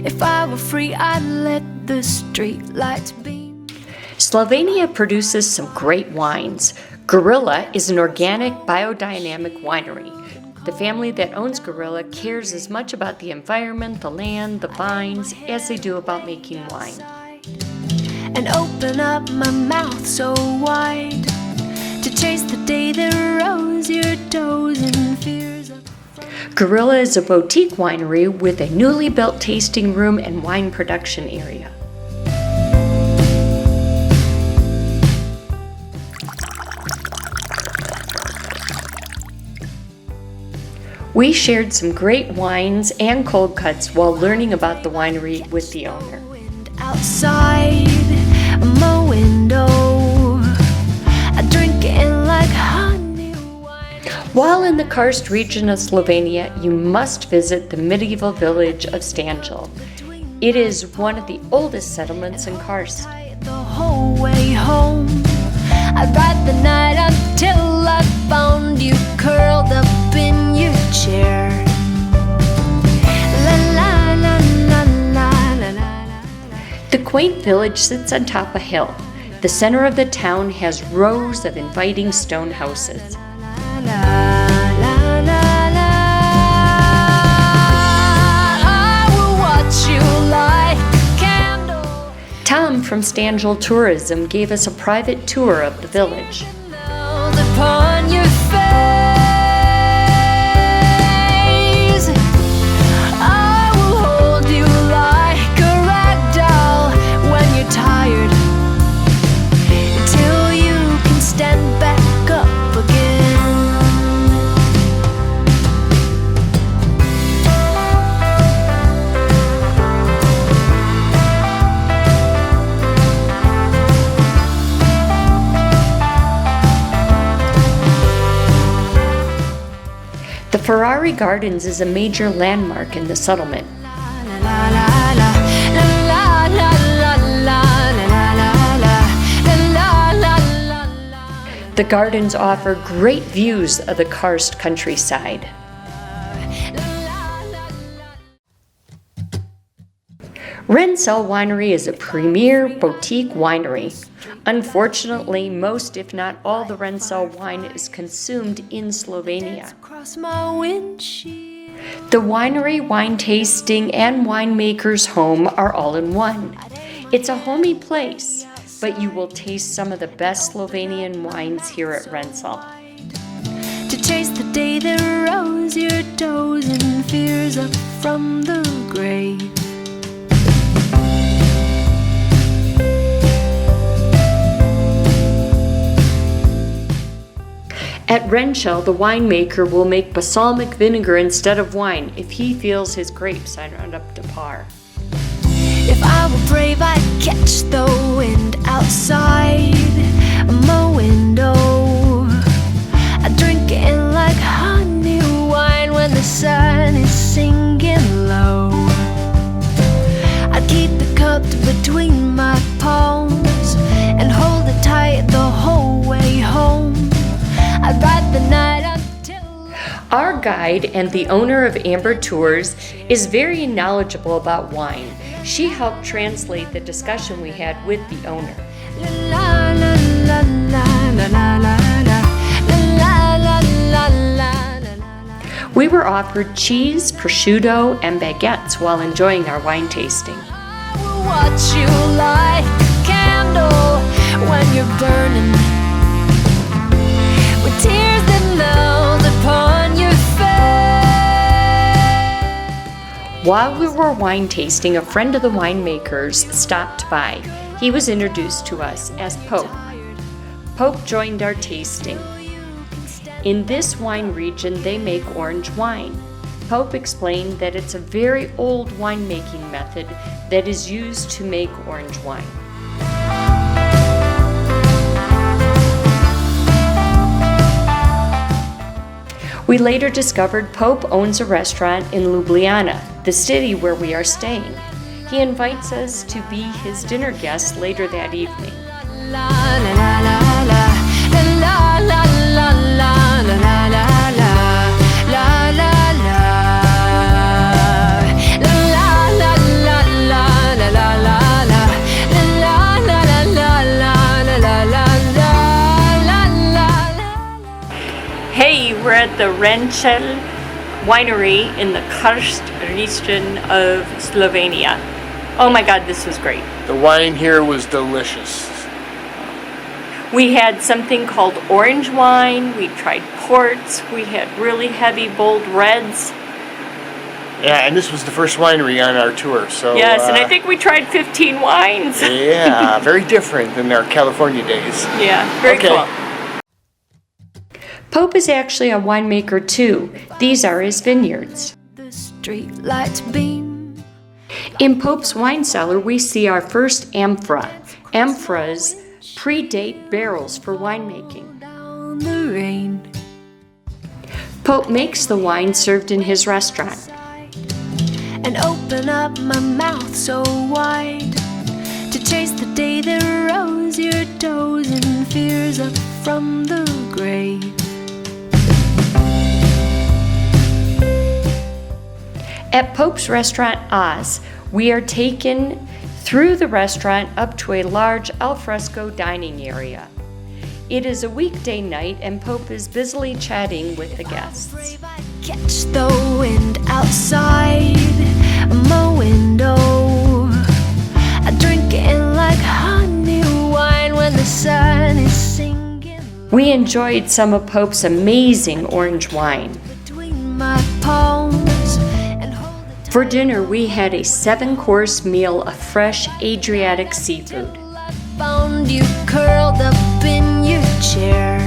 If I were free, I'd let the street lights beam. Slovenia produces some great wines. Gorilla is an organic, biodynamic winery. The family that owns Gorilla cares as much about the environment, the land, the vines, as they do about making wine. And open up my mouth so wide to chase the day that rose your toes and fears of. Gorilla is a boutique winery with a newly built tasting room and wine production area. We shared some great wines and cold cuts while learning about the winery with the owner. Outside my window, I drink it like honey wine. While in the Karst region of Slovenia, you must visit the medieval village of Stanjel. It is one of the oldest settlements in Karst. The whole way home, I'd ride the night until I found you curled up in your chair. La la la la la la la. The quaint village sits on top a hill. The center of the town has rows of inviting stone houses. Tom from Stanjel Tourism gave us a private tour of the village. Upon your face, I will hold you like a rag doll when you're tired, till you can stand back up again. The Ferrari Gardens is a major landmark in the settlement. The gardens offer great views of the Karst countryside. Rensil Winery is a premier boutique winery. Unfortunately, most if not all the Rensil wine is consumed in Slovenia. The winery, wine tasting, and winemaker's home are all in one. It's a homey place, but you will taste some of the best Slovenian wines here at Rensil. To chase the day that rose your toes and fears up from the grave. At Rensil, the winemaker will make balsamic vinegar instead of wine if he feels his grapes are not up to par. If I were brave, I'd catch the wind outside my window. I'd drink it in like honey wine when the sun is sinking low. I'd keep it cupped between my palms and hold it tight the whole way home. I'd ride the night until. Our guide and the owner of Amber Tours is very knowledgeable about wine. She helped translate the discussion we had with the owner. We were offered cheese, prosciutto, and baguettes while enjoying our wine tasting. I will watch you like a candle when you're burning, with tears that melt upon your face. While we were wine tasting, a friend of the winemakers stopped by. He was introduced to us as Pope. Pope joined our tasting. In this wine region, they make orange wine. Pope explained that it's a very old winemaking method that is used to make orange wine. We later discovered Pope owns a restaurant in Ljubljana, the city where we are staying. He invites us to be his dinner guests later that evening. at the Rensil Winery in the Karst region of Slovenia. Oh my God, this was great. The wine here was delicious. We had something called orange wine, we tried ports, we had really heavy, bold reds. Yeah, and this was the first winery on our tour, so... Yes, and I think we tried 15 wines. Yeah, very different than our California days. Yeah, very Okay. cool. Pope is actually a winemaker too. These are his vineyards. The street lights beam. In Pope's wine cellar, we see our first amphora. Amphoras predate barrels for winemaking. Down the rain. Pope makes the wine served in his restaurant. And open up my mouth so wide to chase the day that rose your toes and fears up from the grave. At Pope's restaurant Oz, we are taken through the restaurant up to a large alfresco dining area. It is a weekday night and Pope is busily chatting with the guests. Brave, I catch the wind outside my window. I drink it in like honey wine when the sun is singing. We enjoyed some of Pope's amazing orange wine. Between my palms and hold it For dinner, we had a 7-course meal of fresh Adriatic seafood. till I found you curled up in your chair.